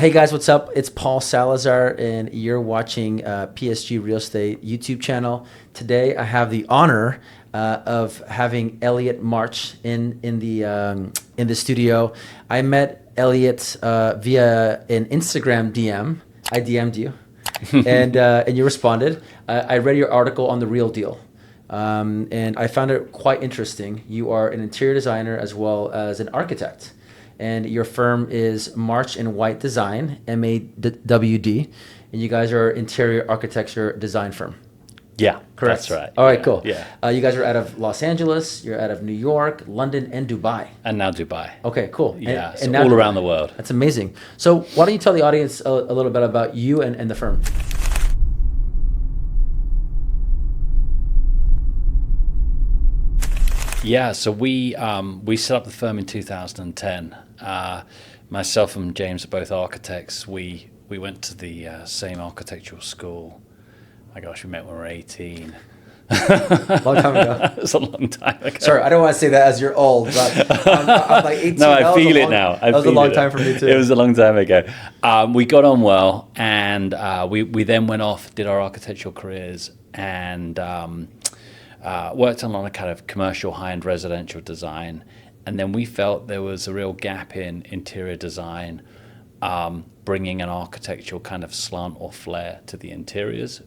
Hey guys, what's up? It's Paul Salazar, and you're watching PSG Real Estate YouTube channel. Today, I have the honor of having Elliot March in the studio. I met Elliot via an Instagram DM. I DM'd you, and you responded. I read your article on The Real Deal, and I found it quite interesting. You are an interior designer as well as an architect. And your firm is March and White Design, MAWD, and you guys are interior architecture design firm. Yeah, Correct? that's right. All right, yeah, cool. Yeah. You guys are out of Los Angeles, you're out of New York, London, and Dubai. And now Dubai. Okay, cool. Yeah, so now all Dubai. around the world. That's amazing. So why don't you tell the audience a little bit about you and the firm? Yeah, so we set up the firm in 2010. Myself and James are both architects. We went to the same architectural school. My gosh, we met when we were 18. Long time ago. It's a long time ago. Sorry, I don't want to say that as you're old, but I'm like 18. No, I feel it now. That was a long time for me too. It was a long time ago. We got on well, and we then went off, did our architectural careers, and worked on a lot of kind of commercial high-end residential design. And then we felt there was a real gap in interior design, bringing an architectural kind of slant or flair to the interiors.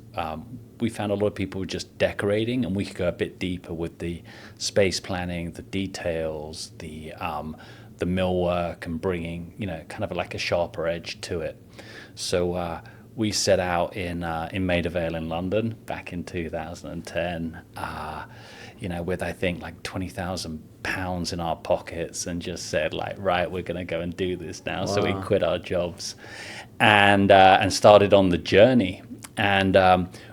We found a lot of people were just decorating, and we could go a bit deeper with the space planning, the details, the millwork, and bringing, kind of like a sharper edge to it. So we set out in Maida Vale in London back in 2010, with I think like £20,000 in our pockets, and just said like, right, we're going to go and do this now. Wow. So we quit our jobs and started on the journey, and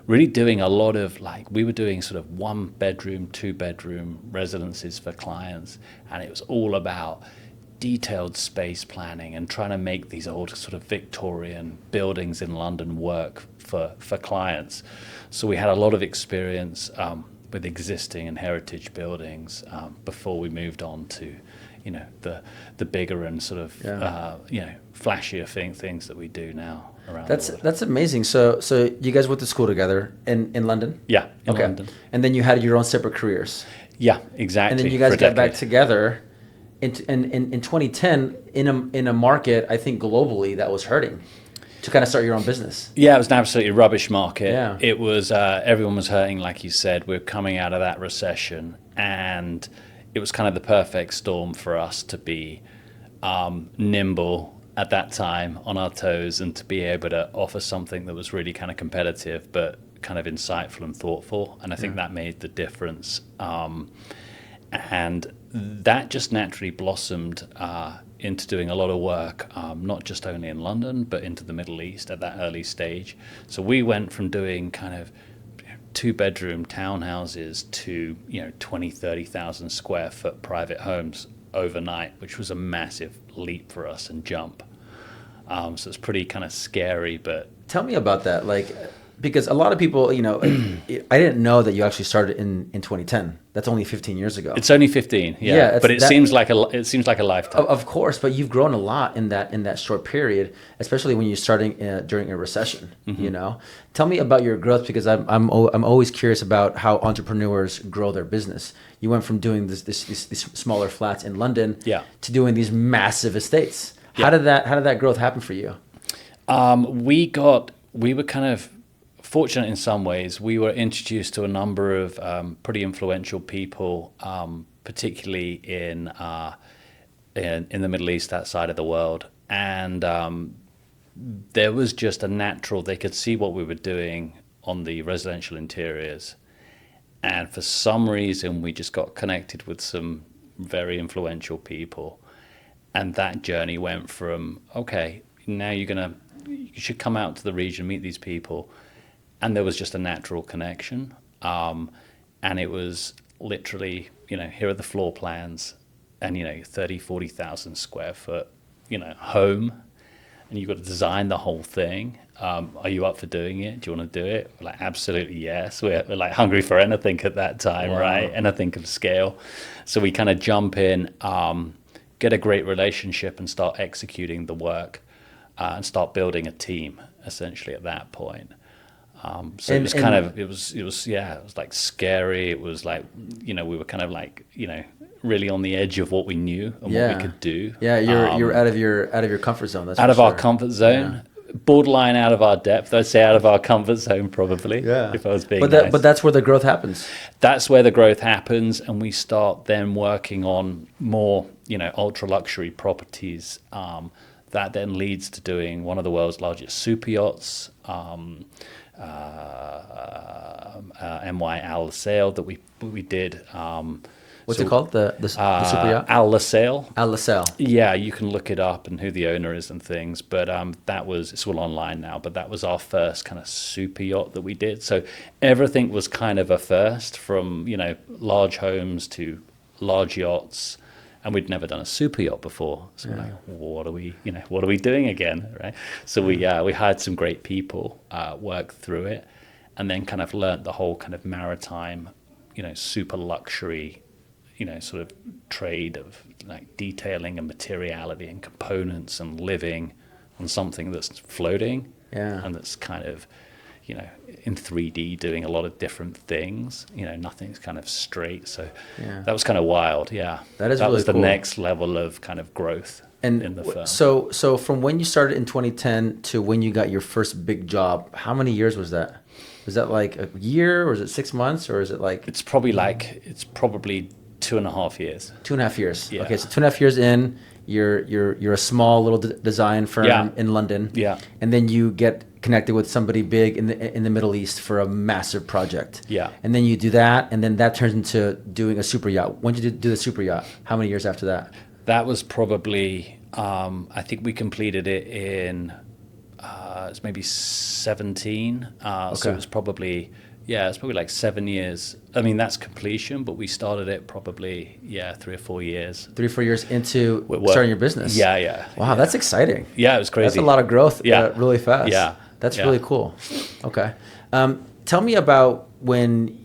really doing a lot of we were doing sort of 1-bedroom, 2-bedroom residences for clients, and it was all about detailed space planning and trying to make these old sort of Victorian buildings in London work for clients. So we had a lot of experience with existing and heritage buildings before we moved on to, the bigger and sort of flashier things that we do now around the world. That's amazing. So you guys went to school together in London? Yeah, in okay. London. And then you had your own separate careers. Yeah, exactly. And then you guys got back together in 2010 in a market, I think globally, that was hurting, to kind of start your own business. Yeah, it was an absolutely rubbish market. Yeah. It was, everyone was hurting, like you said. We're coming out of that recession, and it was kind of the perfect storm for us to be nimble at that time, on our toes, and to be able to offer something that was really kind of competitive, but kind of insightful and thoughtful. And I think that made the difference. And that just naturally blossomed into doing a lot of work, not just only in London, but into the Middle East at that early stage. So we went from doing kind of 2-bedroom townhouses to 20, 30,000 square foot private homes overnight, which was a massive leap for us and jump. So it's pretty kind of scary. But tell me about that, because a lot of people, I didn't know that you actually started in 2010. That's only 15 years ago. It's only 15, yeah. But it seems like a lifetime. Of course, but you've grown a lot in that short period, especially when you're starting during a recession. Mm-hmm. Tell me about your growth, because I'm always curious about how entrepreneurs grow their business. You went from doing these smaller flats in London, to doing these massive estates. Yeah. How did that growth happen for you? We were kind of fortunate in some ways. We were introduced to a number of pretty influential people, particularly in the Middle East, that side of the world. And there was just a natural, they could see what we were doing on the residential interiors. And for some reason, we just got connected with some very influential people. And that journey went from, okay, now you should come out to the region, meet these people. And there was just a natural connection. And it was literally, here are the floor plans, and, 30, 40,000 square foot, home. And you've got to design the whole thing. Are you up for doing it? Do you want to do it? We're like, absolutely, yes. We're like hungry for anything at that time, wow. Right? Anything of scale. So we kind of jump in, get a great relationship and start executing the work. and start building a team essentially at that point. So And- it was kind of, it was like scary. It was like, we were kind of like, really on the edge of what we knew and what we could do. Yeah, you're out of your comfort zone. That's Out for of our sure. comfort zone, borderline out of our depth. I'd say out of our comfort zone, probably. Yeah. If I was being But nice. but that's where the growth happens. That's where the growth happens, and we start then working on more, ultra luxury properties. That then leads to doing one of the world's largest super yachts, MY Al LaSalle that we did. What's it called? The super yacht? Al LaSalle. Al LaSalle. Yeah, you can look it up and who the owner is and things. But it's all online now. But that was our first kind of super yacht that we did. So everything was kind of a first, from large homes to large yachts, and we'd never done a super yacht before. So we're like, what are we doing again, right? So we hired some great people, worked through it, and then kind of learnt the whole kind of maritime, super luxury, sort of trade of like detailing and materiality and components and living on something that's floating and that's kind of, in 3D doing a lot of different things. Nothing's kind of straight. So that was kind of wild. Yeah, That was the cool. next level of kind of growth in the firm. So from when you started in 2010 to when you got your first big job, how many years was that? Was that like a year, or is it 6 months, or is it like It's probably 2.5 years. 2.5 years? Yeah. Okay, so 2.5 years in, you're a small little design firm in London. Yeah. And then you get connected with somebody big in the Middle East for a massive project. Yeah. And then you do that, and then that turns into doing a super yacht. When did you do the super yacht? How many years after that? That was probably, I think we completed it in, it's maybe 17. So it was probably, it's probably like 7 years. I mean, that's completion, but we started it probably, 3 or 4 years. 3 or 4 years into starting your business. Yeah. Wow, that's exciting. Yeah, it was crazy. That's a lot of growth really fast. Yeah. That's really cool. Okay. Tell me about when,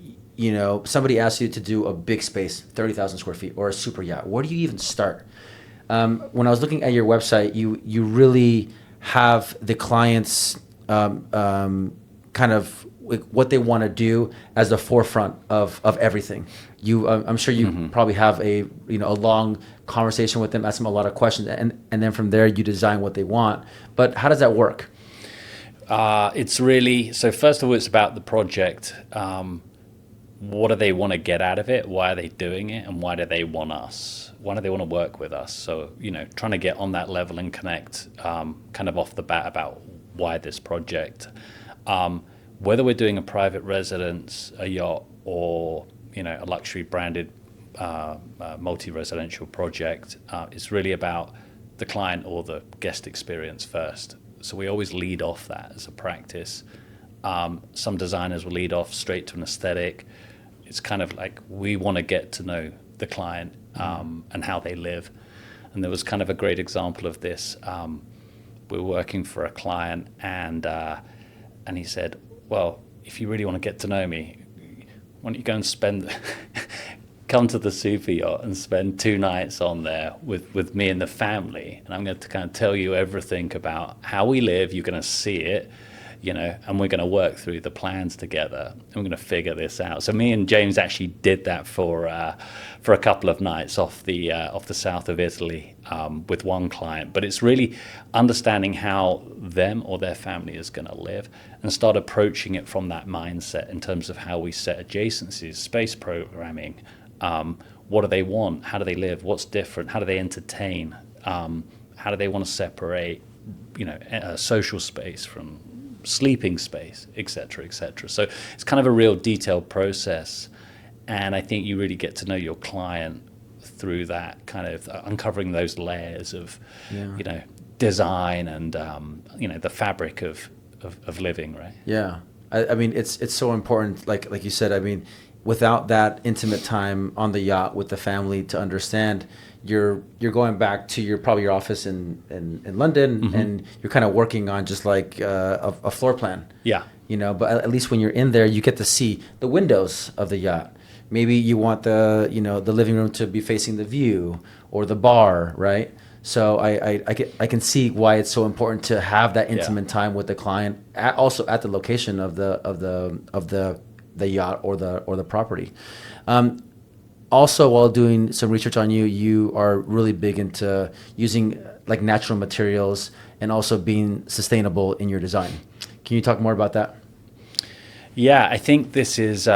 somebody asks you to do a big space, 30,000 square feet, or a super yacht. Where do you even start? When I was looking at your website, you really have the clients kind of what they want to do as the forefront of everything. I'm sure you probably have a long conversation with them, ask them a lot of questions, and then from there you design what they want. But how does that work? It's really, so first of all, it's about the project. What do they want to get out of it? Why are they doing it? And why do they want us? Why do they want to work with us? So, trying to get on that level and connect kind of off the bat about why this project. Whether we're doing a private residence, a yacht, or, a luxury branded multi-residential project, it's really about the client or the guest experience first. So we always lead off that as a practice. Some designers will lead off straight to an aesthetic. It's kind of like we want to get to know the client and how they live. And there was kind of a great example of this. We were working for a client, and he said, well, if you really want to get to know me, why don't you go and come to the super yacht and spend 2 nights on there with me and the family, and I'm going to kind of tell you everything about how we live. You're going to see it, and we're going to work through the plans together, and we're going to figure this out. So me and James actually did that for a couple of nights off the south of Italy with one client. But it's really understanding how them or their family is going to live, and start approaching it from that mindset in terms of how we set adjacencies, space programming. What do they want? How do they live? What's different? How do they entertain? How do they want to separate, a social space from sleeping space, et cetera, et cetera. So it's kind of a real detailed process. And I think you really get to know your client through that kind of uncovering those layers of, design and, the fabric of living, right? Yeah. I mean, it's so important. Like you said, I mean, without that intimate time on the yacht with the family to understand, you're going back to your office in London, and you're kind of working on just like a floor plan. Yeah. But at least when you're in there, you get to see the windows of the yacht. Maybe you want the living room to be facing the view or the bar, right? So I can see why it's so important to have that intimate time with the client, also at the location of the yacht or the property. Also, while doing some research on you, you are really big into using like natural materials and also being sustainable in your design. Can you talk more about that? Yeah, I think this is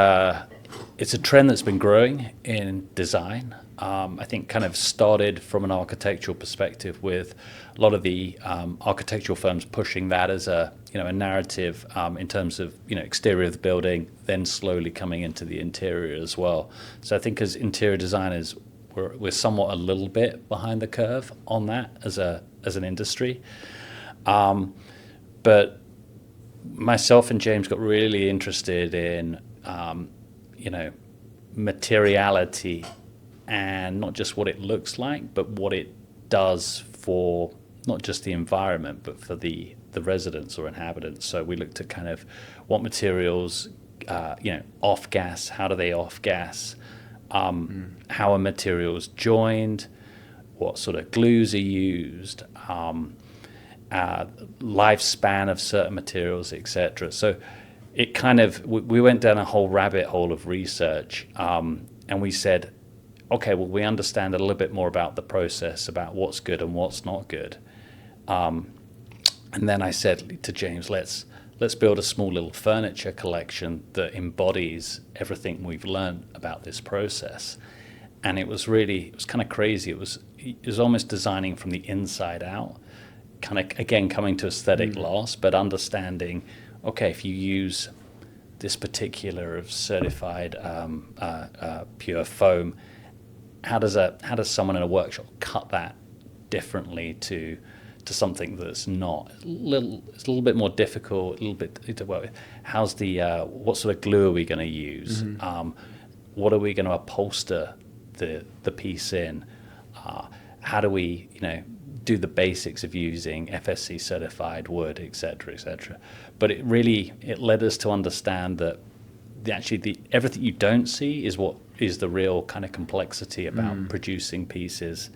it's a trend that's been growing in design. I think kind of started from an architectural perspective with a lot of the architectural firms pushing that as a narrative in terms of exterior of the building, then slowly coming into the interior as well. So I think as interior designers, we're somewhat a little bit behind the curve on that as an industry. But myself and James got really interested in materiality, and not just what it looks like, but what it does for not just the environment, but for the residents or inhabitants. So we looked at kind of what materials, off gas, how do they off gas, how are materials joined, what sort of glues are used, lifespan of certain materials, etc. So it kind of, we went down a whole rabbit hole of research, and we said, okay, well, we understand a little bit more about the process, about what's good and what's not good. And then I said to James, let's build a small little furniture collection that embodies everything we've learned about this process. And it was kind of crazy. It was almost designing from the inside out, kind of, again, coming to aesthetic loss, but understanding, okay, if you use this particular certified pure foam, how does someone in a workshop cut that differently to something that's not? It's a little bit more difficult, a little bit to work with. How's what sort of glue are we going to use? What are we going to upholster the piece in? How do we do the basics of using FSC certified wood, et cetera, but it led us to understand that everything you don't see is what is the real kind of complexity about producing pieces.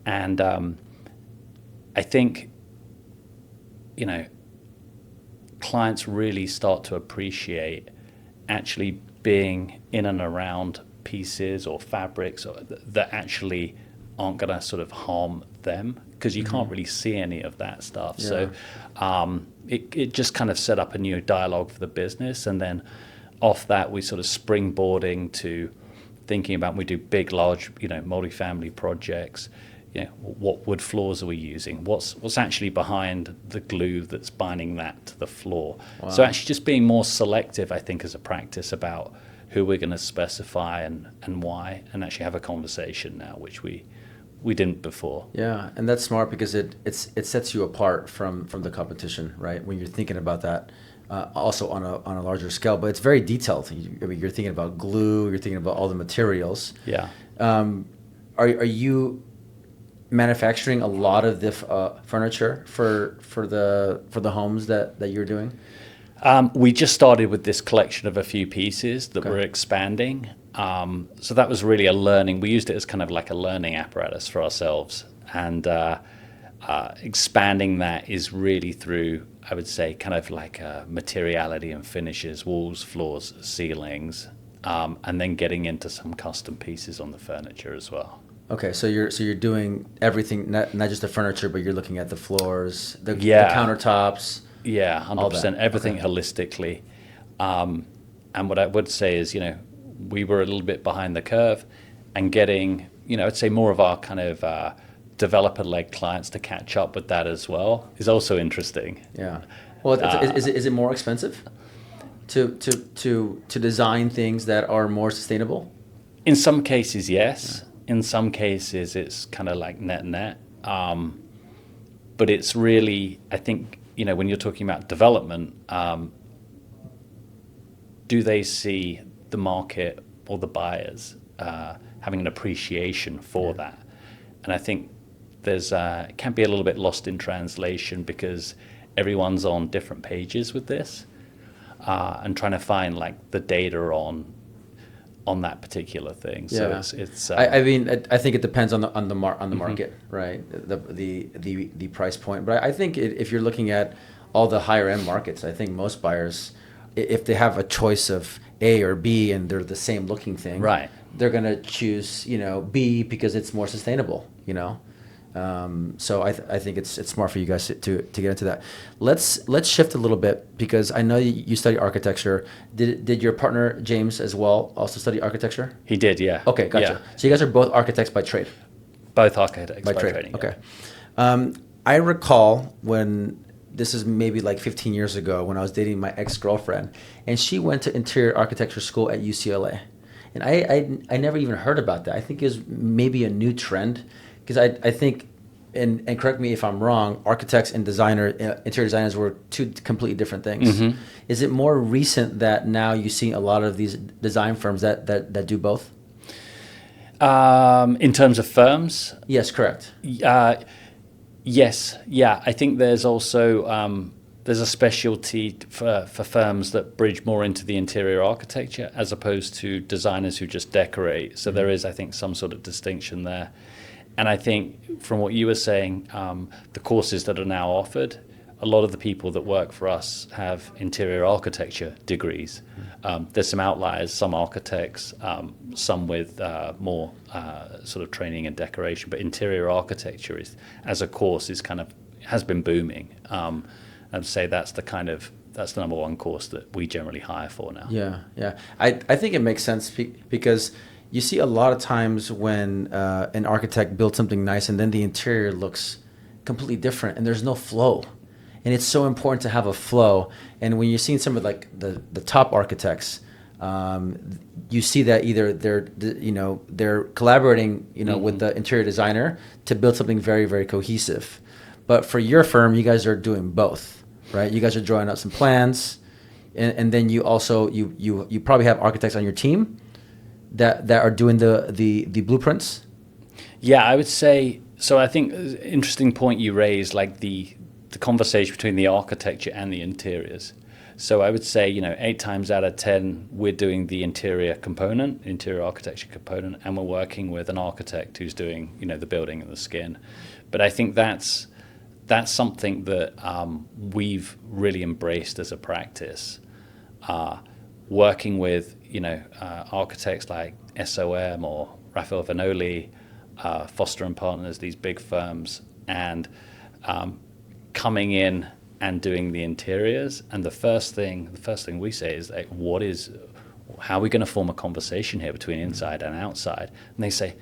And I think clients really start to appreciate actually being in and around pieces or fabrics that actually aren't going to sort of harm them, because you can't really see any of that stuff. So it just kind of set up a new dialogue for the business, and then off that we sort of springboarding to thinking about, we do big, large, multi-family projects. What wood floors are we using? What's actually behind the glue that's binding that to the floor? Wow. So actually just being more selective, I think, as a practice about who we're going to specify and why, and actually have a conversation now, which we didn't before. Yeah, and that's smart because it sets you apart from the competition, right? When you're thinking about that, also on a larger scale, but it's very detailed. You're thinking about glue, you're thinking about all the materials. Yeah. Are you manufacturing a lot of the furniture for the homes that you're doing? We just started with this collection of a few pieces that we're expanding. So that was really a learning. We used it as kind of like a learning apparatus for ourselves. And expanding that is really through, I would say, kind of like materiality and finishes, walls, floors, ceilings, and then getting into some custom pieces on the furniture as well. Okay, so you're doing everything, not just the furniture, but you're looking at the floors, the countertops. Yeah, 100%. Everything holistically. And what I would say is, we were a little bit behind the curve, and getting, I'd say more of our kind of developer-led clients to catch up with that as well is also interesting. Yeah. Well, is it more expensive to design things that are more sustainable? In some cases, yes. Yeah. In some cases, it's kind of like net. But it's really, I think, when you're talking about development, do they see the market or the buyers having an appreciation for that? And I think it can be a little bit lost in translation because everyone's on different pages with this, and trying to find like the data on on that particular thing. Yeah. So it's I mean, I think it depends on the market, right? The price point. But I think if you're looking at all the higher end markets, I think most buyers, if they have a choice of A or B and they're the same looking thing, right, they're gonna choose B because it's more sustainable. So I think it's smart for you guys to get into that. Let's shift a little bit, because I know you study architecture. Did your partner James as well also study architecture? he did, yeah. Okay, gotcha. Yeah. So you guys are both architects by trade. Both architects by trade. training. Okay. I recall when, this is maybe like 15 years ago, when I was dating my ex-girlfriend, and she went to interior architecture school at UCLA. And I never even heard about that. I think it was maybe a new trend, because I think, and correct me if I'm wrong, architects and interior designers were two completely different things. Mm-hmm. Is it more recent that now you see a lot of these design firms that do both? In terms of firms? Yes, correct. Yes, yeah. I think there's also there's a specialty for firms that bridge more into the interior architecture as opposed to designers who just decorate. So there is, I think, some sort of distinction there. And I think from what you were saying, the courses that are now offered, a lot of the people that work for us have interior architecture degrees. There's some outliers, some architects, some with more sort of training and decoration, but interior architecture as a course has been booming. I'd say that's the number one course that we generally hire for now. Yeah. I think it makes sense because you see a lot of times when an architect builds something nice and then the interior looks completely different and there's no flow. And it's so important to have a flow. And when you're seeing some of like the top architects, you see that either they're collaborating with the interior designer to build something very, very cohesive. But for your firm, you guys are doing both, right? You guys are drawing up some plans, and then you also you probably have architects on your team that are doing the blueprints. Yeah, I would say so. I think interesting point you raised, like the conversation between the architecture and the interiors. So I would say 8 times out of 10 we're doing the interior architecture component, and we're working with an architect who's doing the building and the skin. But I think that's something that we've really embraced as a practice. Working with architects like SOM or Raphael Vanoli, Foster and Partners, these big firms, and coming in and doing the interiors. And the first thing we say is like, how are we going to form a conversation here between inside and outside? And they say,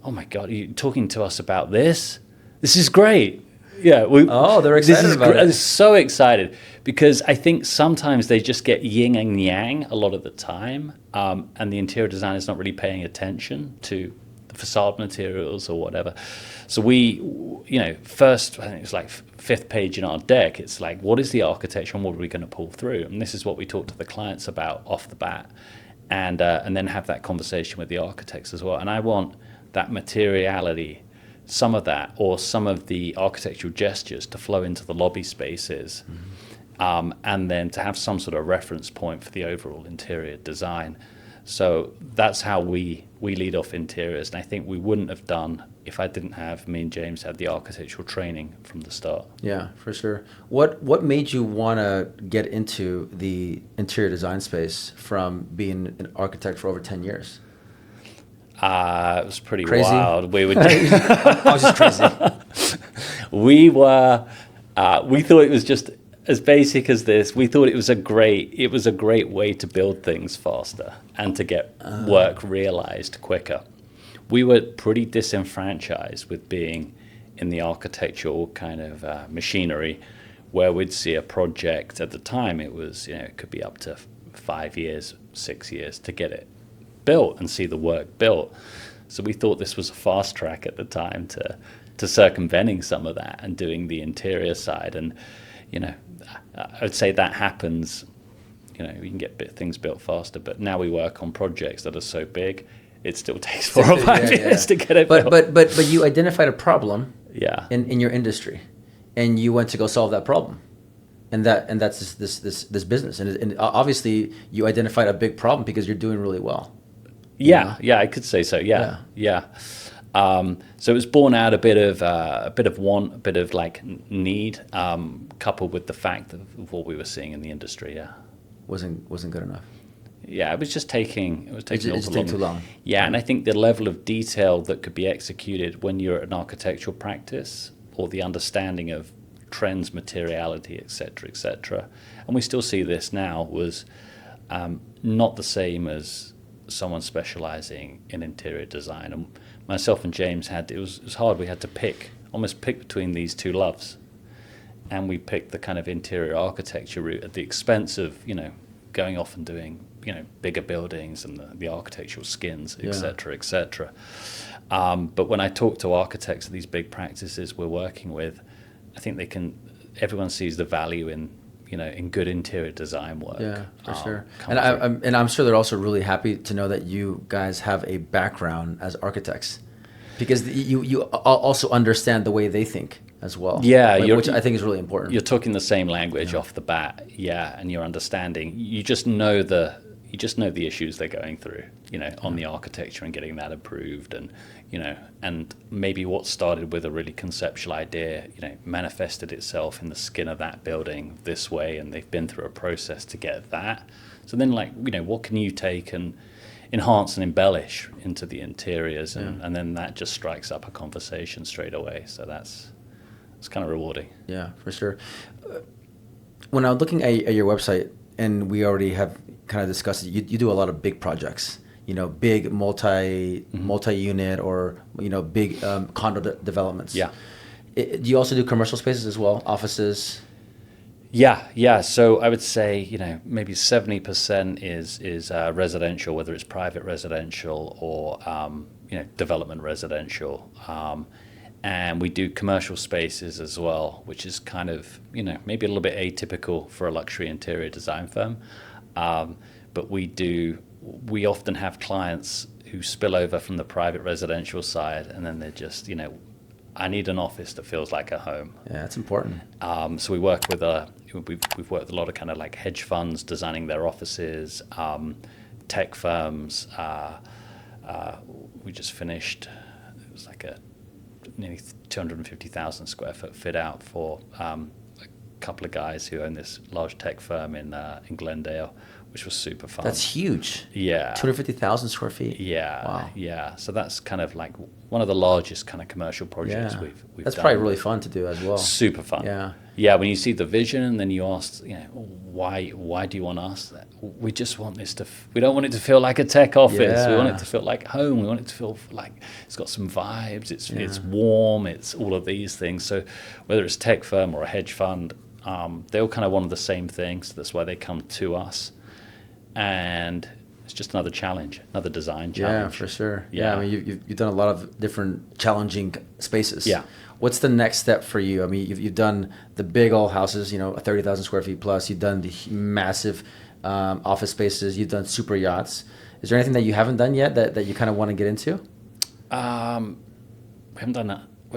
oh my God, are you talking to us about this? This is great. Yeah. They're excited about it. I'm so excited because I think sometimes they just get yin and yang a lot of the time, and the interior designer is not really paying attention to the facade materials or whatever. So we, first, I think it's like 5th page in our deck, it's like, what is the architecture and what are we going to pull through? And this is what we talk to the clients about off the bat, and then have that conversation with the architects as well. And I want that materiality, some of that, or some of the architectural gestures to flow into the lobby spaces, and then to have some sort of reference point for the overall interior design. So that's how we lead off interiors, and I think we wouldn't have done if I didn't have me and James have the architectural training from the start. Yeah, for sure. What made you want to get into the interior design space from being an architect for over 10 years? It was pretty crazy. Wild. We were. I was just crazy. We were. We thought it was just as basic as this. We thought it was a great way to build things faster and to get work realized quicker. We were pretty disenfranchised with being in the architectural kind of machinery, where we'd see a project at the time. It was it could be up to 5 years, 6 years to get it built and see the work built. So we thought this was a fast track at the time to circumventing some of that and doing the interior side. And I would say that happens. We can get things built faster, but now we work on projects that are so big, it still takes 4 or 5 years to get it built. But you identified a problem Yeah. in your industry, and you went to go solve that problem. And that's this business, and obviously you identified a big problem because you're doing really well. Yeah, I could say so. Yeah. So it was born out a bit of want, a bit of like need, coupled with the fact of what we were seeing in the industry. Yeah, Wasn't good enough. yeah, it was taking Too long. Yeah, and I think the level of detail that could be executed when you're at an architectural practice, or the understanding of trends, materiality, etc., and we still see this now, was not the same as someone specializing in interior design. And myself and James it was hard. We had to almost pick between these two loves, and we picked the kind of interior architecture route at the expense of going off and doing bigger buildings and the architectural skins, etc. But when I talk to architects of these big practices we're working with, I think everyone sees the value in good interior design work. Yeah, for sure. And I'm sure they're also really happy to know that you guys have a background as architects, because you also understand the way they think as well. Yeah, which I think is really important. You're talking the same language off the bat. Yeah, and you're understanding. You just know the issues they're going through, on the architecture and getting that approved, and and maybe what started with a really conceptual idea, manifested itself in the skin of that building this way, and they've been through a process to get that. So then, what can you take and enhance and embellish into the interiors, and then that just strikes up a conversation straight away. So it's kind of rewarding. Yeah, for sure. When I was looking at your website, and we already have kind of discussed it, you do a lot of big projects, big multi-unit or big condo developments. Yeah. Do you also do commercial spaces as well, offices? Yeah. So I would say maybe 70% is residential, whether it's private residential or development residential. And we do commercial spaces as well, which is kind of, maybe a little bit atypical for a luxury interior design firm. But we often have clients who spill over from the private residential side, and then they're just, I need an office that feels like a home. Yeah, that's important. So we work with we've worked with a lot of kind of like hedge funds designing their offices, tech firms. We just finished, it was like a nearly 250,000 square foot fit out for a couple of guys who own this large tech firm in Glendale, which was super fun. That's huge. Yeah. 250,000 square feet. Yeah. Wow. Yeah. So that's kind of like one of the largest kind of commercial projects we've That's done. probably really fun to do as well. Super fun. Yeah. Yeah. When you see the vision, and then you ask, why do you want us? We just want this we don't want it to feel like a tech office. Yeah. We want it to feel like home. We want it to feel like it's got some vibes. It's warm. It's all of these things. So whether it's a tech firm or a hedge fund, they all kind of want the same thing. So that's why they come to us. And it's just another challenge, another design challenge. Yeah, for sure. Yeah. I mean, you've done a lot of different challenging spaces. Yeah. What's the next step for you? I mean, you've done the big old houses, 30,000 square feet plus. You've done the massive office spaces. You've done super yachts. Is there anything that you haven't done yet that you kind of want to get into? We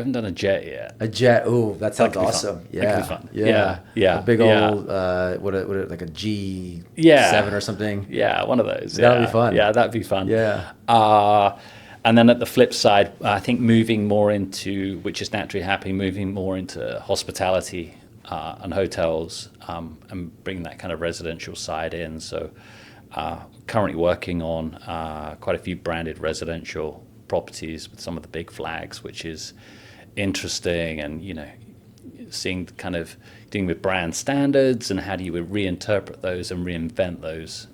haven't done a jet yet. A jet. Ooh, that sounds awesome. Yeah. That could be fun. Yeah. A big old, like a G7 or something. Yeah, one of those. That'd be fun. Yeah, that'd be fun. Yeah. And then at the flip side, I think moving more into, which is naturally happening, moving more into hospitality and hotels, and bringing that kind of residential side in. So currently working on quite a few branded residential properties with some of the big flags, which is interesting, and seeing kind of dealing with brand standards and how do you reinterpret those and reinvent those,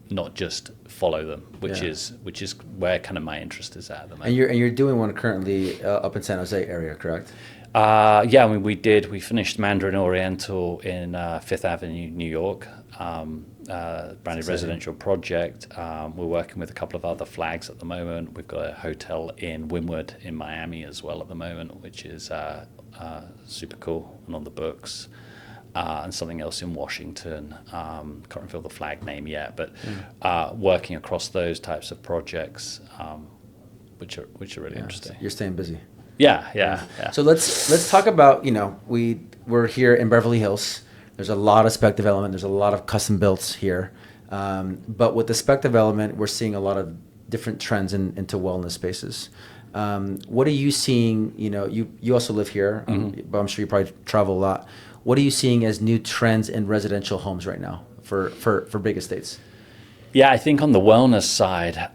not just follow them, which is where kind of my interest is at the moment. And you're doing one currently up in San Jose area, correct? Yeah, I mean we finished Mandarin Oriental in Fifth Avenue, New York. Branded residential project. We're working with a couple of other flags at the moment. We've got a hotel in Wynwood in Miami as well at the moment, which is super cool and on the books. And something else in Washington. Can't reveal the flag name yet, but working across those types of projects, which are really interesting. You're staying busy. Yeah. So let's talk about we're here in Beverly Hills, There's a lot of spec development. There's a lot of custom builds here. But with the spec development, we're seeing a lot of different trends into wellness spaces. What are you seeing? You know, you also live here, but I'm sure you probably travel a lot. What are you seeing as new trends in residential homes right now for big estates? Yeah, I think on the wellness side,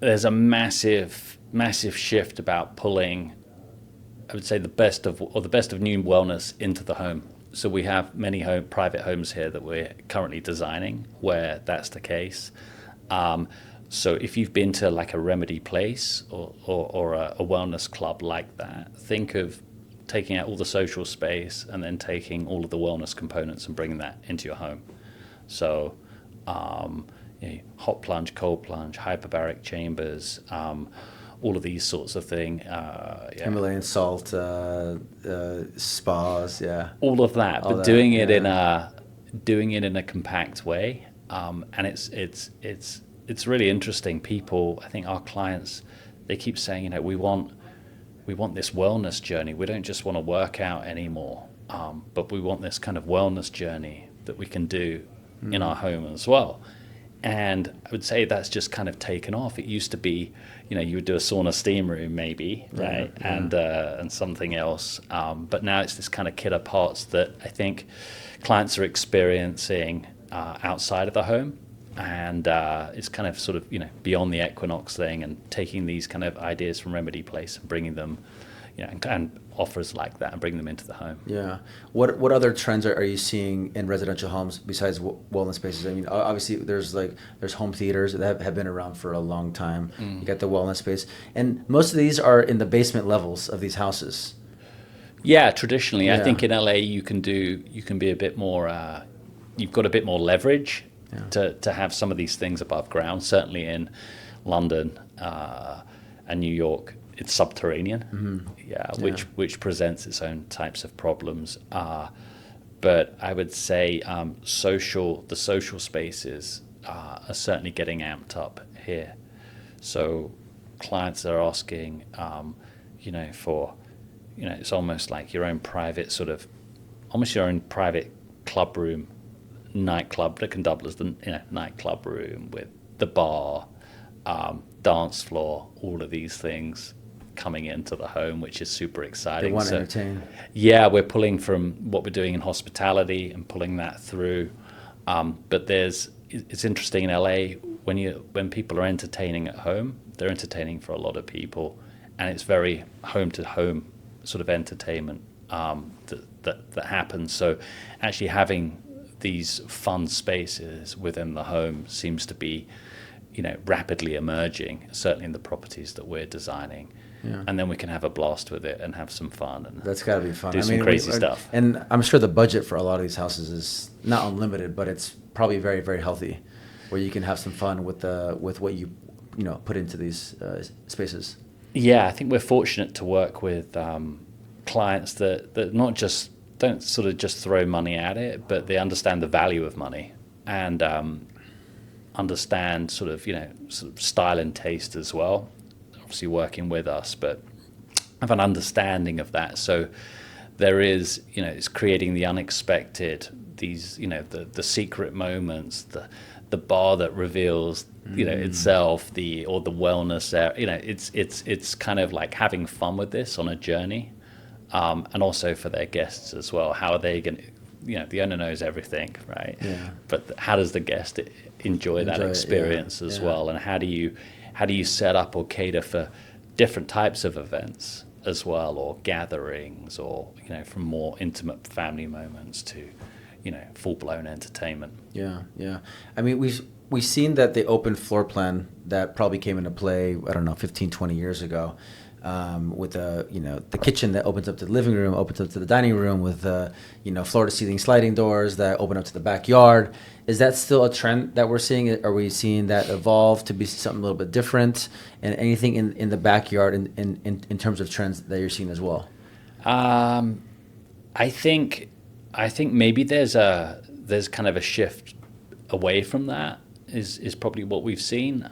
there's a massive shift about pulling, I would say, the best of new wellness into the home. So we have many private homes here that we're currently designing where that's the case. So if you've been to like a Remedy place or a wellness club like that, think of taking out all the social space and then taking all of the wellness components and bringing that into your home. So hot plunge, cold plunge, hyperbaric chambers, all of these sorts of things. Himalayan salt, spas, all of that, but doing it in a compact way, and it's really interesting. People, I think our clients, they keep saying, you know, we want this wellness journey. We don't just want to work out anymore, but we want this kind of wellness journey that we can do in our home as well. And I would say that's just kind of taken off. It used to be, you know, you would do a sauna steam room maybe, right? Yeah. And something else. But now it's this kind of kit of parts that I think clients are experiencing outside of the home. And it's kind of sort of, you know, beyond the Equinox thing and taking these kind of ideas from Remedy Place and bringing them, you know, and offers like that and bring them into the home. Yeah. What other trends are you seeing in residential homes besides wellness spaces? I mean, obviously there's home theaters that have been around for a long time. You got the wellness space, and most of these are in the basement levels of these houses. Yeah, traditionally, I think in LA you can be a bit more. You've got a bit more leverage to have some of these things above ground. Certainly in London and New York, it's subterranean, which presents its own types of problems. But I would say the social spaces are certainly getting amped up here. So clients are asking, it's almost like your own private club room, nightclub that can double as the nightclub room with the bar, dance floor, all of these things coming into the home, which is super exciting. They want to entertain. Yeah, we're pulling from what we're doing in hospitality and pulling that through. But it's interesting in LA when people are entertaining at home, they're entertaining for a lot of people, and it's very home to home sort of entertainment that happens. So actually having these fun spaces within the home seems to be, rapidly emerging, certainly in the properties that we're designing. Yeah. And then we can have a blast with it and have some fun. And that's got to be fun. Do some crazy stuff. And I'm sure the budget for a lot of these houses is not unlimited, but it's probably very, very healthy, where you can have some fun with what you put into these spaces. Yeah, I think we're fortunate to work with clients that not just don't sort of just throw money at it, but they understand the value of money and understand sort of style and taste as well. Obviously working with us, but have an understanding of that. So there is, it's creating the unexpected, these, the secret moments, the bar that reveals, itself, or the wellness area. It's kind of like having fun with this on a journey, and also for their guests as well. How are they going to, the owner knows everything, right? Yeah. But how does the guest enjoy that experience as well? And how do you set up or cater for different types of events as well, or gatherings, or from more intimate family moments to full-blown entertainment? Yeah. I mean, we've seen that the open floor plan that probably came into play, I don't know, 15, 20 years ago, with the kitchen that opens up to the living room, opens up to the dining room, with floor to ceiling sliding doors that open up to the backyard. Is that still a trend that we're seeing? Are we seeing that evolve to be something a little bit different? And anything in the backyard in terms of trends that you're seeing as well? I think maybe there's kind of a shift away from that is probably what we've seen.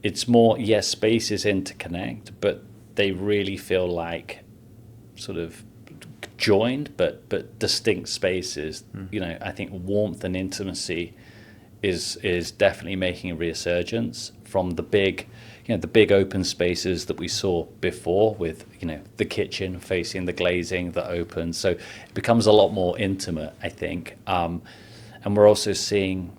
It's more, spaces interconnect, but they really feel like sort of joined but distinct spaces. You know, I think warmth and intimacy is definitely making a resurgence from the big, you know, the big open spaces that we saw before with, you know, the kitchen facing the glazing that opens. So it becomes a lot more intimate, I think. And we're also seeing,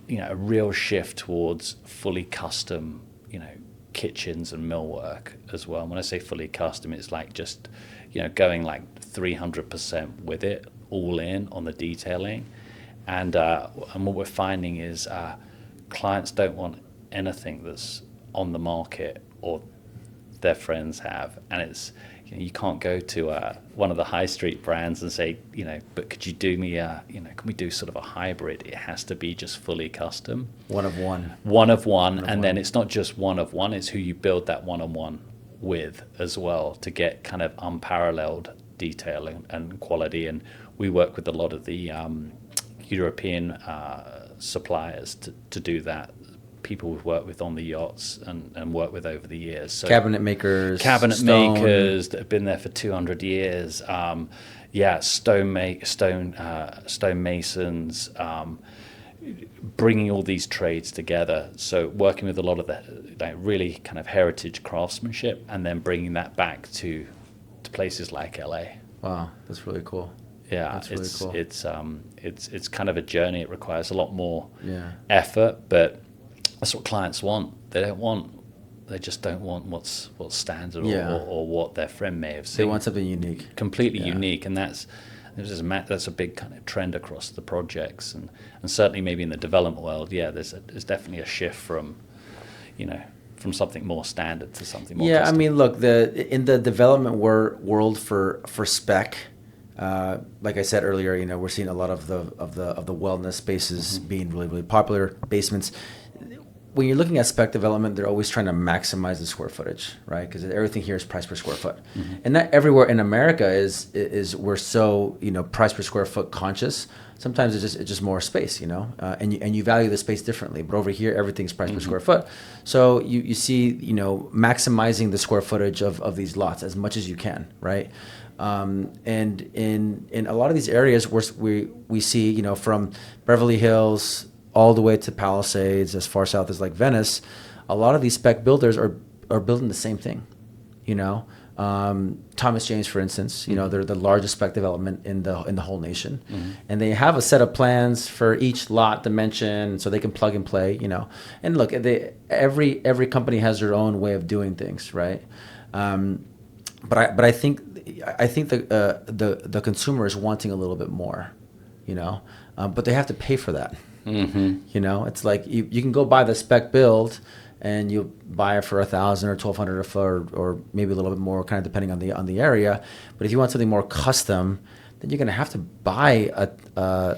you know, a real shift towards fully custom, you know, kitchens and millwork as well. And when I say fully custom, it's like just, you know, going like 300% with it, all in on the detailing. And what we're finding is clients don't want anything that's on the market or their friends have. And it's, you know, you can't go to one of the high street brands and say, you know, but could you do me you know, can we do sort of a hybrid? It has to be just fully custom. One of one. One of one. And then it's not just one of one, it's who you build that one-on-one with as well to get kind of unparalleled detail and quality. And we work with a lot of the European suppliers to do that. People we've worked with on the yachts and worked with over the years. So cabinet makers that have been there for 200 years. Stone masons, bringing all these trades together. So working with a lot of the like really kind of heritage craftsmanship, and then bringing that back to places like LA. Wow, that's really cool. Yeah, that's really cool. It's kind of a journey. It requires a lot more effort, but that's what clients want. They just don't want what's standard or what their friend may have seen. They want something unique, completely unique, and that's a big kind of trend across the projects, and certainly maybe in the development world. Yeah, there's definitely a shift from, you know, from something more standard to something more custom. I mean, look, in the development world for spec. Like I said earlier, you know, we're seeing a lot of the wellness spaces being really, really popular, basements. When you're looking at spec development, they're always trying to maximize the square footage, right? Because everything here is price per square foot, and not everywhere in America is we're so, you know, price per square foot conscious. Sometimes it's just more space, you know, and you value the space differently. But over here, everything's price per square foot. So you see, you know, maximizing the square footage of these lots as much as you can, right? And in a lot of these areas, we see, you know, from Beverly Hills all the way to Palisades, as far south as like Venice, a lot of these spec builders are building the same thing, you know. Thomas James, for instance, you know, they're the largest spec development in the whole nation, and they have a set of plans for each lot dimension, so they can plug and play, you know. And look, every company has their own way of doing things, right? But I think the consumer is wanting a little bit more, you know, but they have to pay for that. You know, it's like you can go buy the spec build, and you buy it for $1,000 or $1,200 a foot, or maybe a little bit more, kind of depending on the area. But if you want something more custom, then you're going to have to buy a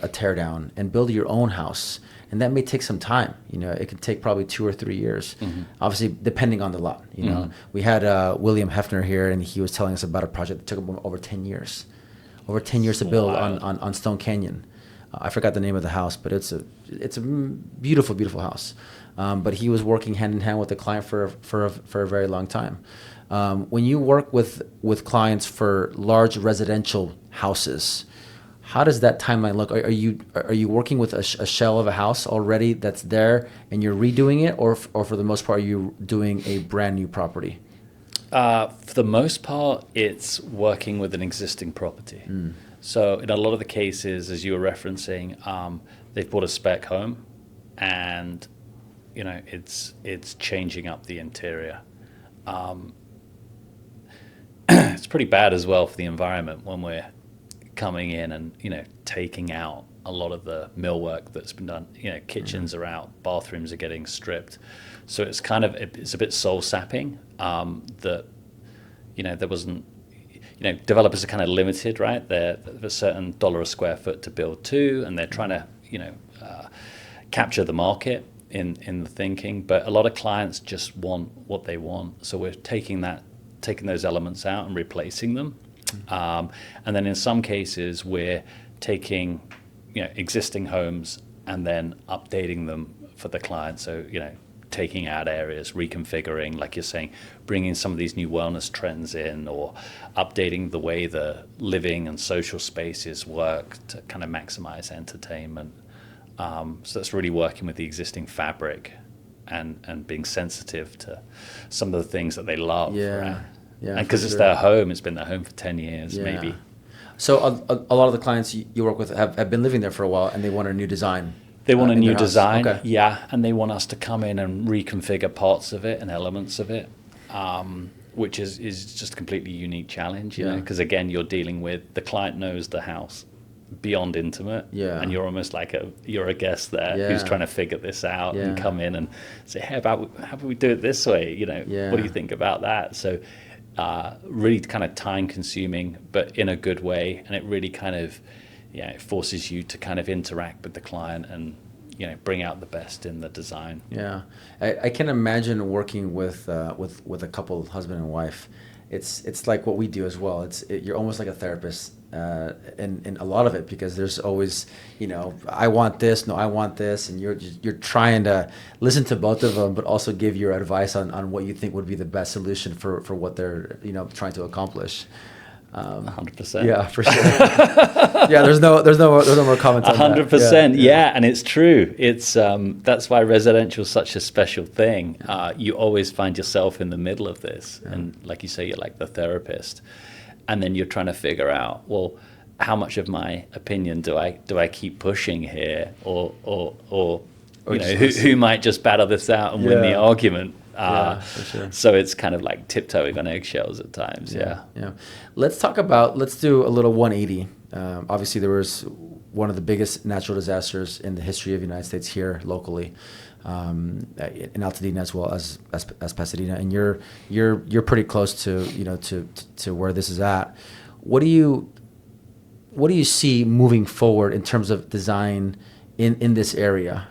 teardown and build your own house, and that may take some time. You know, it could take probably 2 or 3 years, obviously depending on the lot. You know, we had William Hefner here, and he was telling us about a project that took him over 10 years, to build on Stone Canyon. I forgot the name of the house, but it's a beautiful, beautiful house. But he was working hand in hand with the client for a very long time. When you work with clients for large residential houses, how does that timeline look? Are you working with a shell of a house already that's there and you're redoing it, or for the most part are you doing a brand new property? For the most part, it's working with an existing property. So in a lot of the cases, as you were referencing, they've bought a spec home, and you know it's changing up the interior. It's pretty bad as well for the environment when we're coming in and, you know, taking out a lot of the millwork that's been done. You know, kitchens are out, bathrooms are getting stripped, so it's a bit soul sapping. That, you know, there wasn't. You know, developers are kind of limited, right? There's a certain dollar a square foot to build to, and they're trying to, you know, capture the market in the thinking. But a lot of clients just want what they want, so we're taking those elements out and replacing them. And then in some cases, we're taking, you know, existing homes and then updating them for the client. So, you know, taking out areas, reconfiguring, like you're saying, bringing some of these new wellness trends in, or updating the way the living and social spaces work to kind of maximize entertainment. So that's really working with the existing fabric and being sensitive to some of the things that they love. Yeah, right? yeah. And because it's their home, it's been their home for 10 years, maybe. So a lot of the clients you work with have been living there for a while, and they want a new design. They want a new design, okay. yeah, and they want us to come in and reconfigure parts of it and elements of it, which is just a completely unique challenge, you know, because again, you're dealing with the client knows the house beyond intimate, and you're almost like you're a guest there who's trying to figure this out and come in and say, hey, how about we do it this way, you know, what do you think about that? So really kind of time consuming, but in a good way, and it really kind of it forces you to kind of interact with the client and, you know, bring out the best in the design. Yeah, I can imagine working with a couple, husband and wife. It's like what we do as well. You're almost like a therapist in a lot of it, because there's always, you know, I want this, no, I want this, and you're trying to listen to both of them, but also give your advice on what you think would be the best solution for what they're, you know, trying to accomplish. 100%. Yeah, for sure. Yeah, there's no more comments on 100%. that. Yeah, and it's true. It's that's why residential is such a special thing. You always find yourself in the middle of this, and like you say, you're like the therapist, and then you're trying to figure out, well, how much of my opinion do I keep pushing here, or you know, who might just battle this out and win the argument. For sure. So it's kind of like tiptoeing on eggshells at times. Yeah. Let's do a little 180. Obviously, there was one of the biggest natural disasters in the history of the United States here locally, in Altadena as well as Pasadena, and you're pretty close to, you know, to where this is at. What do you see moving forward in terms of design in this area?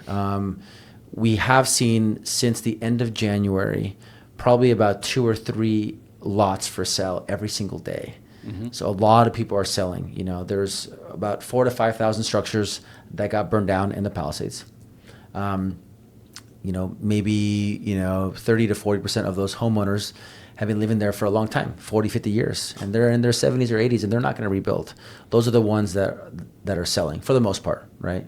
We have seen since the end of January, probably about 2 or 3 lots for sale every single day. Mm-hmm. So a lot of people are selling. You know, there's about 4,000 to 5,000 structures that got burned down in the Palisades. You know, maybe, you know, 30 to 40% of those homeowners have been living there for a long time, 40, 50 years, and they're in their 70s or 80s, and they're not going to rebuild. Those are the ones that are selling for the most part, right?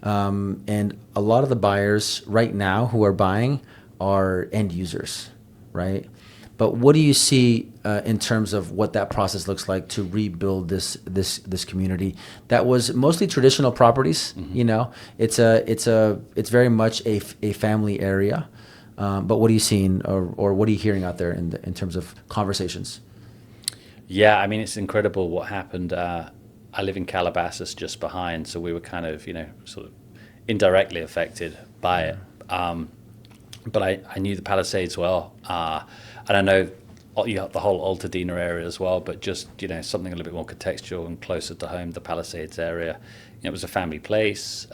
And a lot of the buyers right now who are buying are end users, right? But what do you see in terms of what that process looks like to rebuild this community that was mostly traditional properties? Mm-hmm. You know, it's very much a family area. But what are you seeing, or what are you hearing out there in terms of conversations? Yeah, I mean, it's incredible what happened. I live in Calabasas, just behind, so we were kind of, you know, sort of indirectly affected by it. But I knew the Palisades well, and I know the whole Altadena area as well. But just, you know, something a little bit more contextual and closer to home, the Palisades area. You know, it was a family place.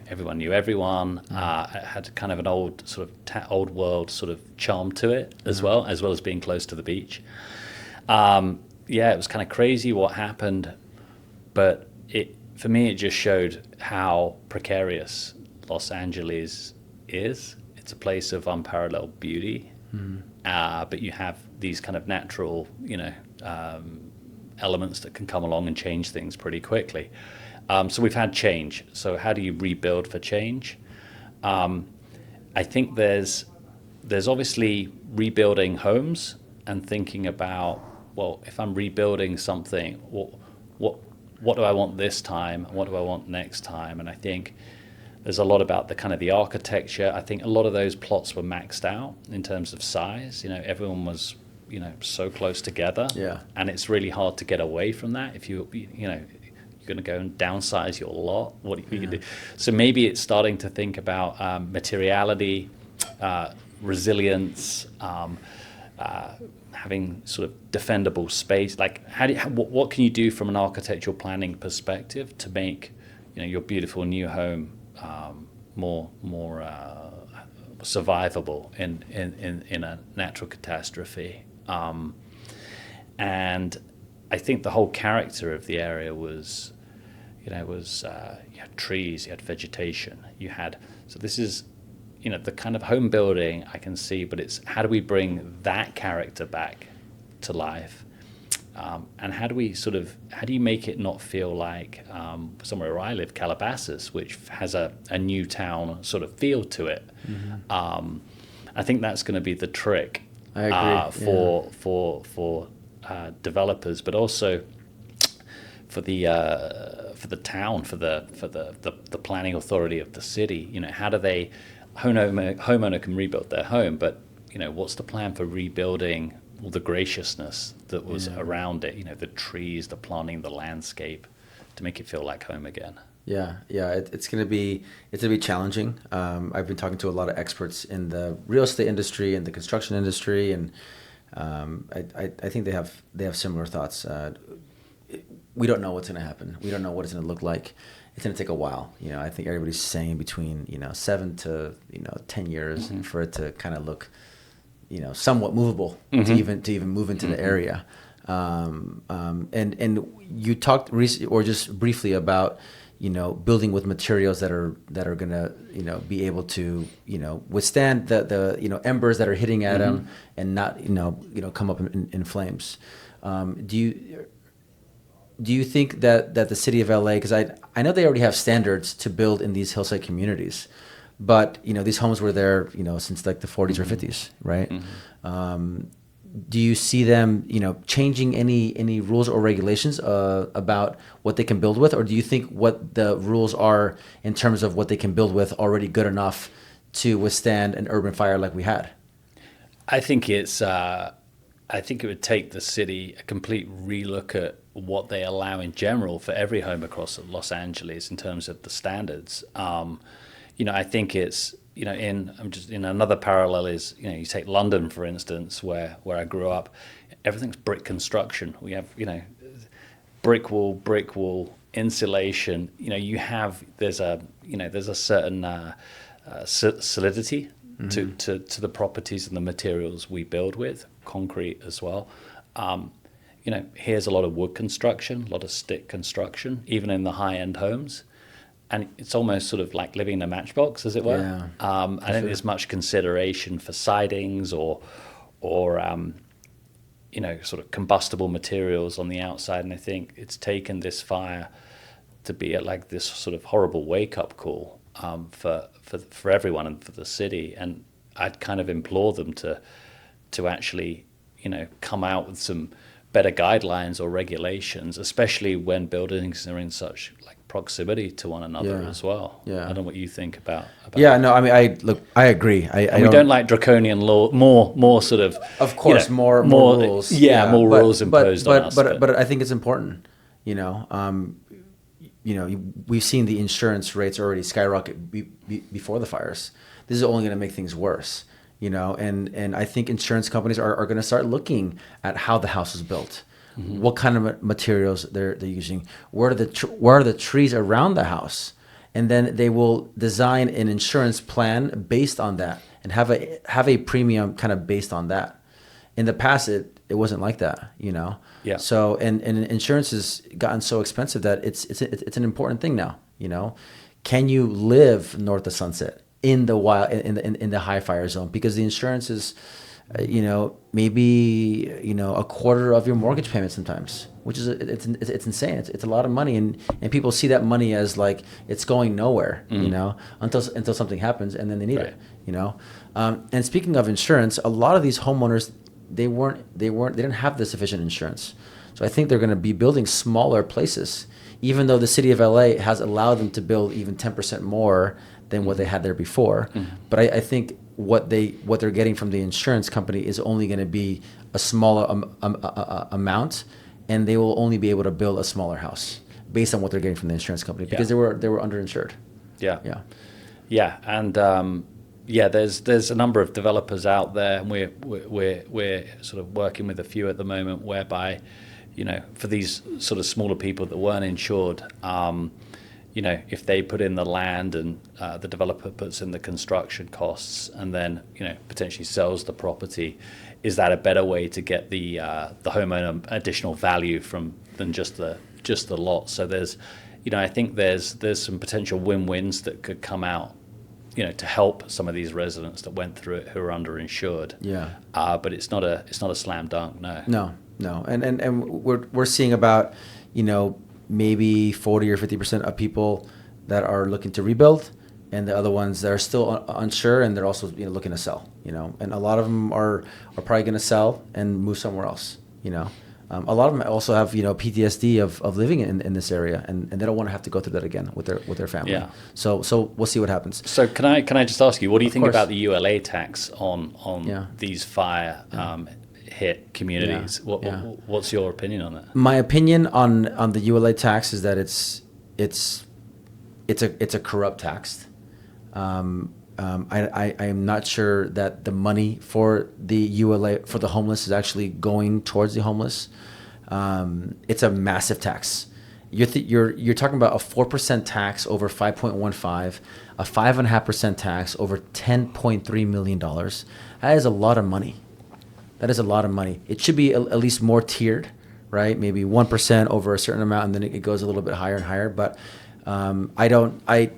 Everyone knew everyone. It had kind of an old sort of old world sort of charm to it as well as being close to the beach. Yeah, it was kind of crazy what happened, but for me it just showed how precarious Los Angeles is. It's a place of unparalleled beauty, but you have these kind of natural, you know, elements that can come along and change things pretty quickly. So we've had change. So how do you rebuild for change? I think there's obviously rebuilding homes and thinking about, well, if I'm rebuilding something, what do I want this time? What do I want next time? And I think there's a lot about the kind of the architecture. I think a lot of those plots were maxed out in terms of size. You know, everyone was, you know, so close together. Yeah. And it's really hard to get away from that. If you know, you're going to go and downsize your lot, what do you do? So maybe it's starting to think about materiality, resilience, having sort of defendable space. Like, what can you do from an architectural planning perspective to make, you know, your beautiful new home more survivable in a natural catastrophe? And I think the whole character of the area was, you know, you had trees, you had vegetation, so this is, the kind of home building I can see, but it's how do we bring that character back to life? And how do you make it not feel like somewhere where I live, Calabasas, which has a new town sort of feel to it. I think that's going to be the trick. I agree. For developers, but also for the town, for the planning authority of the city. How do they homeowner can rebuild their home, but what's the plan for rebuilding all the graciousness that was around it? The trees, the planting, the landscape, to make it feel like home again. Yeah. It's gonna be challenging. I've been talking to a lot of experts in the real estate industry and the construction industry, and I think they have similar thoughts. We don't know what's gonna happen. We don't know what it's gonna look like. It's gonna take a while. I think everybody's saying between 7 to 10 years for it to kind of look somewhat movable to even move into the area. And you talked recently or just briefly about building with materials that are gonna be able to withstand the embers that are hitting at them and not come up in flames. Do you think that the city of LA, because I know they already have standards to build in these hillside communities, but these homes were there since like the 40s or 50s, right? Do you see them changing any rules or regulations about what they can build with, or do you think what the rules are in terms of what they can build with already good enough to withstand an urban fire like we had? I think it would take the city a complete relook at what they allow in general for every home across Los Angeles in terms of the standards. I think it's in another parallel is you take London, for instance, where I grew up. Everything's brick construction. We have brick wall, insulation. There's a certain solidity to the properties and the materials we build with, concrete as well. Here's a lot of wood construction, a lot of stick construction, even in the high-end homes. And it's almost sort of like living in a matchbox, as it were. Yeah, I don't think there's much consideration for sidings or sort of combustible materials on the outside. And I think it's taken this fire to be like this sort of horrible wake-up call for everyone and for the city. And I'd kind of implore them to actually come out with some better guidelines or regulations, especially when buildings are in such like proximity to one another as well. Yeah. I don't know what you think about yeah, no, I mean, I agree. we don't like draconian law, more sort of... Of course, more rules. Yeah, more rules imposed on us. But I think it's important, we've seen the insurance rates already skyrocket before the fires. This is only going to make things worse. And I think insurance companies are going to start looking at how the house is built, what kind of materials they're using, where are the trees around the house, and then they will design an insurance plan based on that and have a premium kind of based on that. In the past, it wasn't like that, Yeah. So and insurance has gotten so expensive that it's an important thing now. Can you live north of Sunset in the wild in the high fire zone, because the insurance is maybe a quarter of your mortgage payment sometimes, which is it's insane. It's a lot of money, and people see that money as like it's going nowhere, until something happens, and then they need it. And speaking of insurance, a lot of these homeowners they didn't have the sufficient insurance, so I think they're going to be building smaller places, even though the city of LA has allowed them to build even 10% more than what they had there before. But I think what they're getting from the insurance company is only going to be a smaller amount, and they will only be able to build a smaller house based on what they're getting from the insurance company, because they were underinsured. Yeah, and there's a number of developers out there, and we're sort of working with a few at the moment, whereby for these sort of smaller people that weren't insured, if they put in the land and the developer puts in the construction costs and then potentially sells the property, is that a better way to get the homeowner additional value than just the lot? So there's I think there's some potential win-wins that could come out to help some of these residents that went through it who are underinsured. Yeah. But it's not a slam dunk. No, and we're seeing about maybe 40 or 50% of people that are looking to rebuild, and the other ones that are still unsure, and they're also looking to sell. And a lot of them are probably going to sell and move somewhere else. A lot of them also have PTSD of living in this area, and they don't want to have to go through that again with their family. Yeah. So we'll see what happens. So can I just ask you, what do you think course. about the ULA tax on these fire hit communities? Yeah. What's your opinion on that? My opinion on the ULA tax is that it's a corrupt tax. I am not sure that the money for the ULA for the homeless is actually going towards the homeless. It's a massive tax. You're talking about a 4% tax over 5.15, a 5.5% tax over $10.3 million. That is a lot of money. It should be at least more tiered, right? Maybe 1% over a certain amount, and then it goes a little bit higher and higher. But I don't like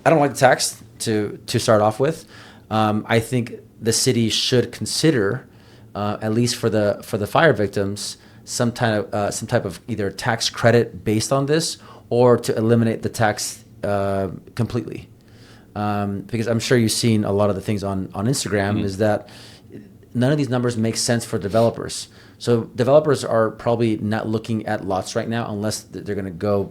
the tax to start off with. I think the city should consider, at least for the fire victims, some type of either tax credit based on this, or to eliminate the tax completely. Because I'm sure you've seen a lot of the things on Instagram is that none of these numbers make sense for developers. So developers are probably not looking at lots right now unless they're going to go,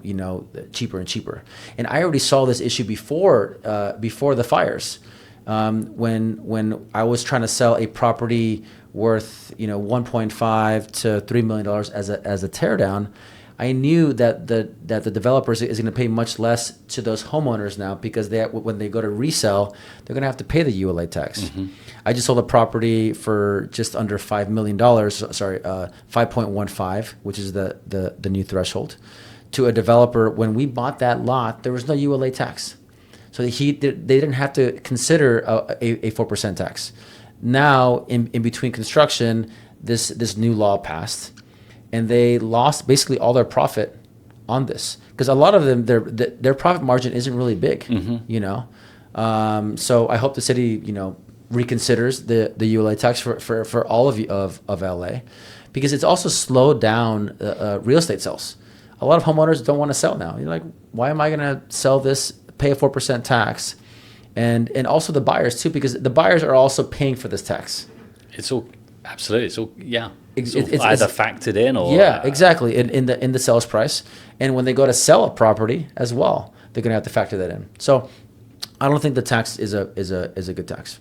cheaper and cheaper. And I already saw this issue before the fires, when I was trying to sell a property worth, $1.5 to $3 million as a teardown. I knew that the developers is going to pay much less to those homeowners now, because when they go to resell, they're going to have to pay the ULA tax. Mm-hmm. I just sold a property for just under $5 million. Sorry, 5.15, which is the new threshold, to a developer. When we bought that lot, there was no ULA tax, so they didn't have to consider a 4% tax. Now, in between construction, this new law passed. And they lost basically all their profit on this, because a lot of them, their profit margin isn't really big, So I hope the city, reconsiders the ULA tax for all of LA, because it's also slowed down real estate sales. A lot of homeowners don't want to sell now. You're like, why am I going to sell this, pay a 4% tax, and also the buyers too, because the buyers are also paying for this tax. It's all absolutely. It's all It's either factored in or exactly in the sales price, and when they go to sell a property as well, they're going to have to factor that in. So I don't think the tax is a good tax,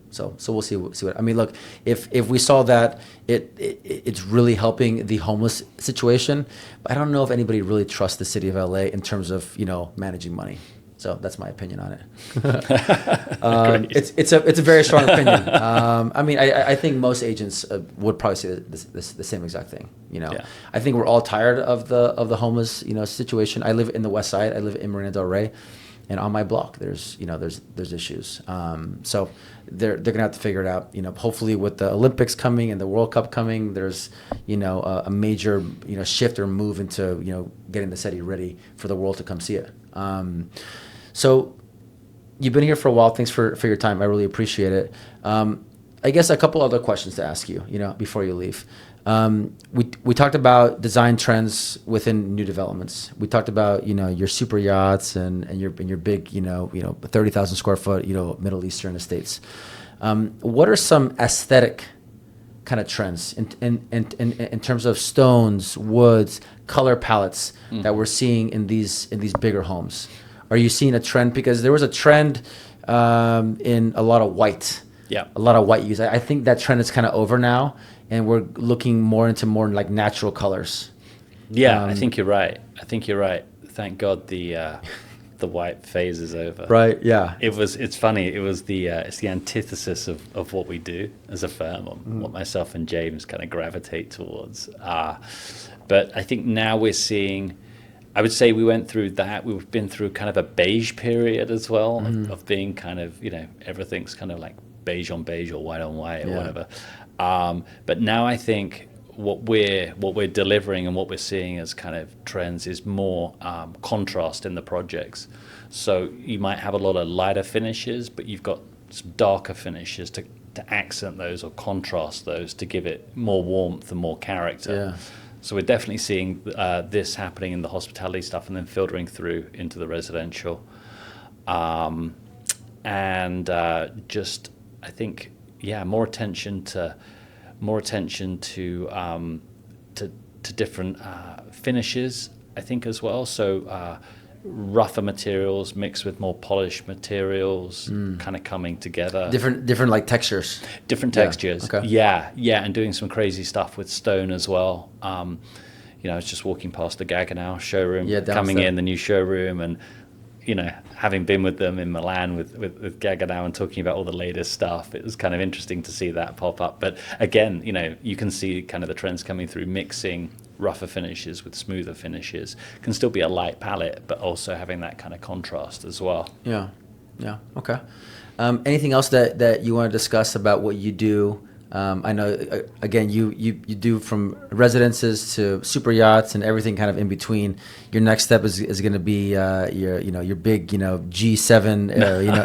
So we'll see what I mean. Look, if we saw that it's really helping the homeless situation, but I don't know if anybody really trusts the city of LA in terms of managing money. So that's my opinion on it. It's a very strong opinion. I think most agents would probably say the same exact thing. I think we're all tired of the homeless situation. I live in the West Side. I live in Marina Del Rey, and on my block there's issues. So they're gonna have to figure it out. Hopefully with the Olympics coming and the World Cup coming, there's a major shift or move into getting the city ready for the world to come see it. So you've been here for a while. Thanks for your time. I really appreciate it. I guess a couple other questions to ask you, before you leave. We talked about design trends within new developments. We talked about, your super yachts and your big, 30,000 square foot, Middle Eastern estates. What are some aesthetic kind of trends in terms of stones, woods, color palettes that we're seeing in these bigger homes? Are you seeing a trend? Because there was a trend in a lot of white. Yeah. A lot of white use. I think that trend is kind of over now, and we're looking more like natural colors. Yeah, I think you're right. Thank God the white phase is over. Right. Yeah. It's funny. It's the antithesis of what we do as a firm, or what myself and James kind of gravitate towards. But I think now we're seeing, I would say we went through that. We've been through kind of a beige period as well, of being kind of, everything's kind of like beige on beige or white on white or whatever. But now I think what we're delivering and what we're seeing as kind of trends is more contrast in the projects. So you might have a lot of lighter finishes, but you've got some darker finishes to accent those or contrast those to give it more warmth and more character. Yeah. So we're definitely seeing this happening in the hospitality stuff and then filtering through into the residential. Just, I think, more attention to different finishes, I think, as well. So rougher materials mixed with more polished materials, kind of coming together. Different like textures. Different textures. Okay. Yeah, and doing some crazy stuff with stone as well. I was just walking past the Gaggenau showroom, coming in the new showroom, and having been with them in Milan with Gaggenau and talking about all the latest stuff, it was kind of interesting to see that pop up. But again, you can see kind of the trends coming through, mixing rougher finishes with smoother finishes. Can still be a light palette, but also having that kind of contrast as well. Yeah. Okay. Anything else that you want to discuss about what you do? I know, again, you do from residences to super yachts and everything kind of in between. Your next step is going to be your big G7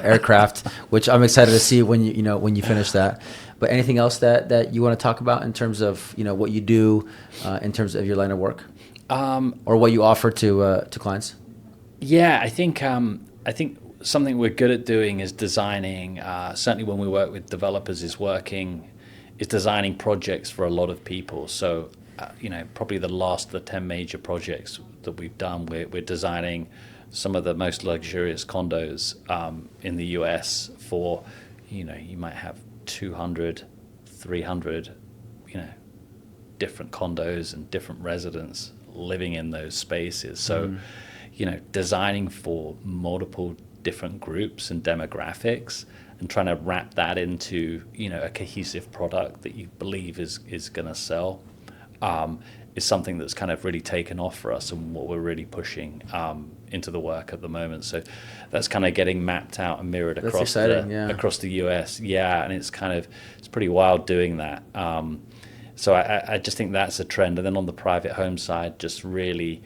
aircraft, which I'm excited to see when you finish that. But anything else that you want to talk about in terms of what you do in terms of your line of work, or what you offer to clients? Yeah, I think something we're good at doing is designing. Certainly, when we work with developers, is designing projects for a lot of people. So, probably the 10 major projects that we've done, we're designing some of the most luxurious condos in the US for, you might have 200, 300, different condos and different residents living in those spaces. So, designing for multiple different groups and demographics, and trying to wrap that into a cohesive product that you believe is going to sell, is something that's kind of really taken off for us and what we're really pushing into the work at the moment. So that's kind of getting mapped out and mirrored across the US. Yeah, and it's pretty wild doing that. So I just think that's a trend. And then on the private home side, just really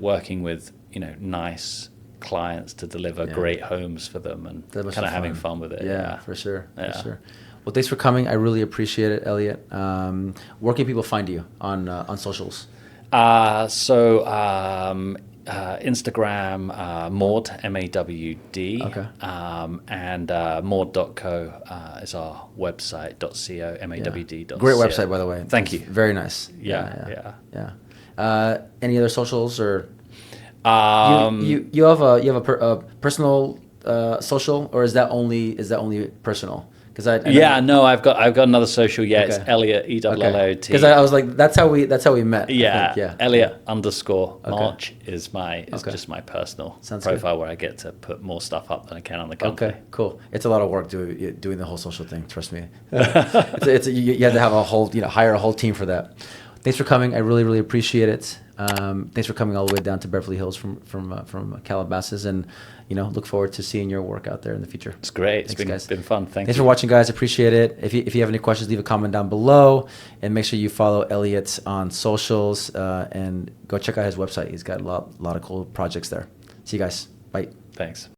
working with nice clients to deliver great homes for them and kind of having fun with it. Yeah, for sure. Well, thanks for coming. I really appreciate it, Elliot. Where can people find you on socials? Instagram, MAWD, MAWD. Okay. And MAWD.co is our website, .co, MAWD.co. Great website, by the way. Thank you. Very nice. Yeah. Any other socials, or you have a personal social, or is that only personal? Because I've got another social. Yeah, okay. It's Elliot, ELLIOT. Because I was like, that's how we met. Yeah. Elliot _March is just my personal profile, where I get to put more stuff up than I can on the company. Okay, cool. It's a lot of work doing the whole social thing. Trust me. You have to have a whole hire a whole team for that. Thanks for coming. I really, really appreciate it. Thanks for coming all the way down to Beverly Hills from Calabasas, and look forward to seeing your work out there in the future. It's great. It's been fun. Thanks for watching, guys. Appreciate it. If you have any questions, leave a comment down below, and make sure you follow Elliot on socials, and go check out his website. He's got a lot of cool projects there. See you guys. Bye. Thanks.